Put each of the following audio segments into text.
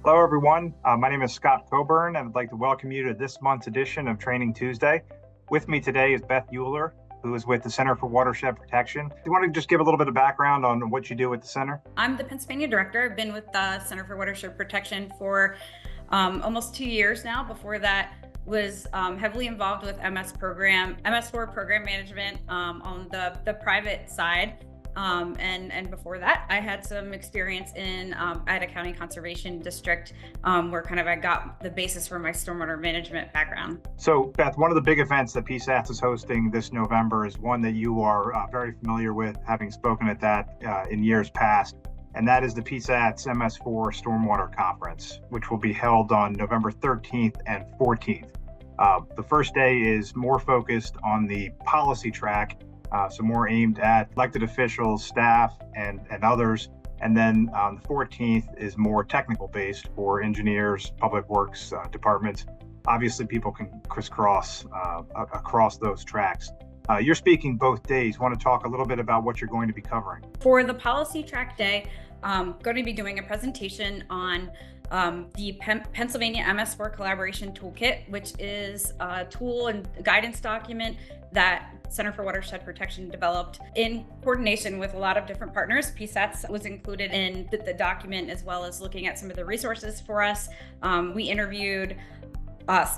Hello, everyone. My name is Scott Coburn, and I'd like to welcome you to this month's edition of Training Tuesday. With me today is Beth Uhler, who is with the Center for Watershed Protection. Do you want to just give a little bit of background on what you do with the center? I'm the Pennsylvania director. I've been with the Center for Watershed Protection for almost 2 years now. Before that, was heavily involved with MS4 program management on the private side. And before that, I had some experience in Ida County Conservation District, where I got the basis for my stormwater management background. So, Beth, one of the big events that PSATS is hosting this November is one that you are very familiar with, having spoken at that in years past, and that is the PSATS MS4 Stormwater Conference, which will be held on November 13th and 14th. The first day is more focused on the policy track, so more aimed at elected officials, staff, and others. And then the 14th is more technical based for engineers, public works departments. Obviously, people can crisscross across those tracks. You're speaking both days. Want to talk a little bit about what you're going to be covering? For the policy track day, I'm going to be doing a presentation on the Pennsylvania MS4 Collaboration Toolkit, which is a tool and guidance document that Center for Watershed Protection developed in coordination with a lot of different partners. PSATS was included in the document, as well as looking at some of the resources for us. We interviewed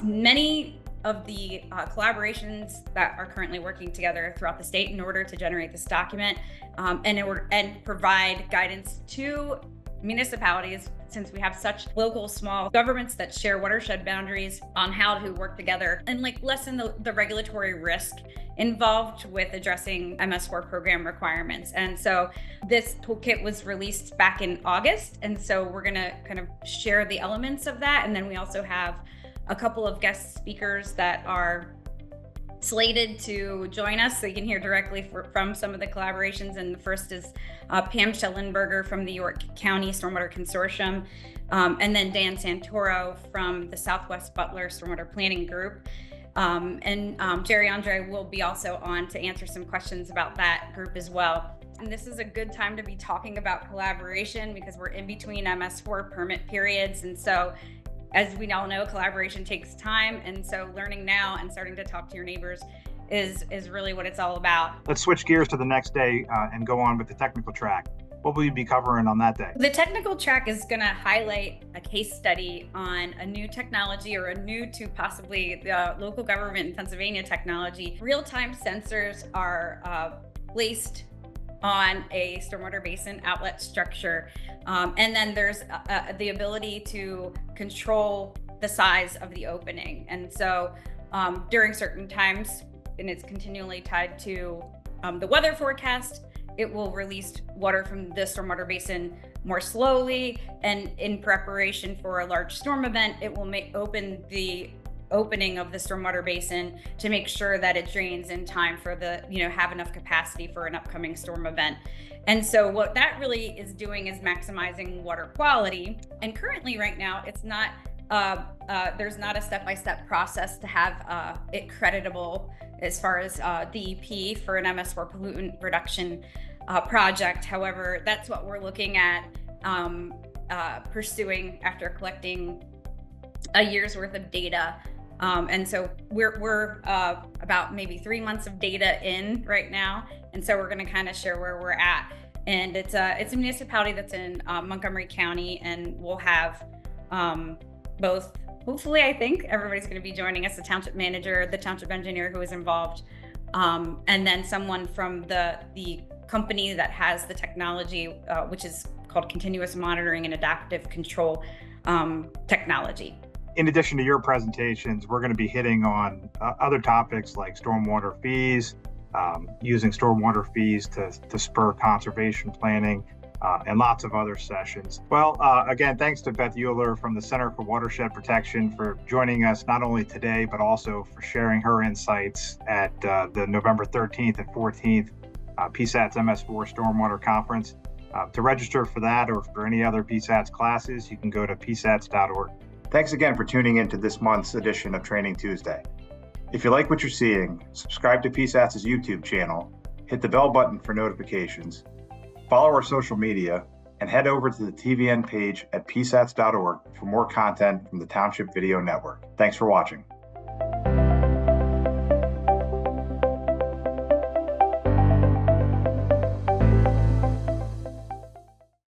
many of the collaborations that are currently working together throughout the state in order to generate this document and provide guidance to municipalities, since we have such local small governments that share watershed boundaries, on how to work together and lessen the regulatory risk involved with addressing MS4 program requirements. And so this toolkit was released back in August, and so we're going to kind of share the elements of that. And then we also have a couple of guest speakers that are slated to join us, so you can hear directly from some of the collaborations. And the first is Pam Schellenberger from the York County Stormwater Consortium, and then Dan Santoro from the Southwest Butler Stormwater Planning Group. And Jerry Andre will be also on to answer some questions about that group as well. And this is a good time to be talking about collaboration, because we're in between MS4 permit periods. And so, as we all know, collaboration takes time. And so learning now and starting to talk to your neighbors is really what it's all about. Let's switch gears to the next day and go on with the technical track. What will you be covering on that day? The technical track is going to highlight a case study on a new technology, or a new to possibly the local government in Pennsylvania technology. Real-time sensors are placed on a stormwater basin outlet structure. And then there's the ability to control the size of the opening. And so during certain times, and it's continually tied to the weather forecast, it will release water from the stormwater basin more slowly. And in preparation for a large storm event, it will open the opening of the stormwater basin to make sure that it drains in time for have enough capacity for an upcoming storm event. And so what that really is doing is maximizing water quality. And currently right now, it's not there's not a step-by-step process to have it creditable as far as DEP for an MS4 pollutant reduction project. However, that's what we're looking at pursuing after collecting a year's worth of data. And so we're about maybe 3 months of data in right now. And so we're going to kind of share where we're at. And it's a municipality that's in Montgomery County, and we'll have both, hopefully, I think everybody's going to be joining us, the township manager, the township engineer who is involved, and then someone from the company that has the technology, which is called Continuous Monitoring and Adaptive Control technology. In addition to your presentations, we're going to be hitting on other topics like stormwater fees, using stormwater fees to spur conservation planning, and lots of other sessions. Well, again, thanks to Beth Uhler from the Center for Watershed Protection for joining us not only today, but also for sharing her insights at the November 13th and 14th PSATS MS4 Stormwater Conference. To register for that or for any other PSATS classes, you can go to psats.org. Thanks again for tuning in to this month's edition of Training Tuesday. If you like what you're seeing, subscribe to PSATS' YouTube channel, hit the bell button for notifications, follow our social media, and head over to the TVN page at psats.org for more content from the Township Video Network. Thanks for watching.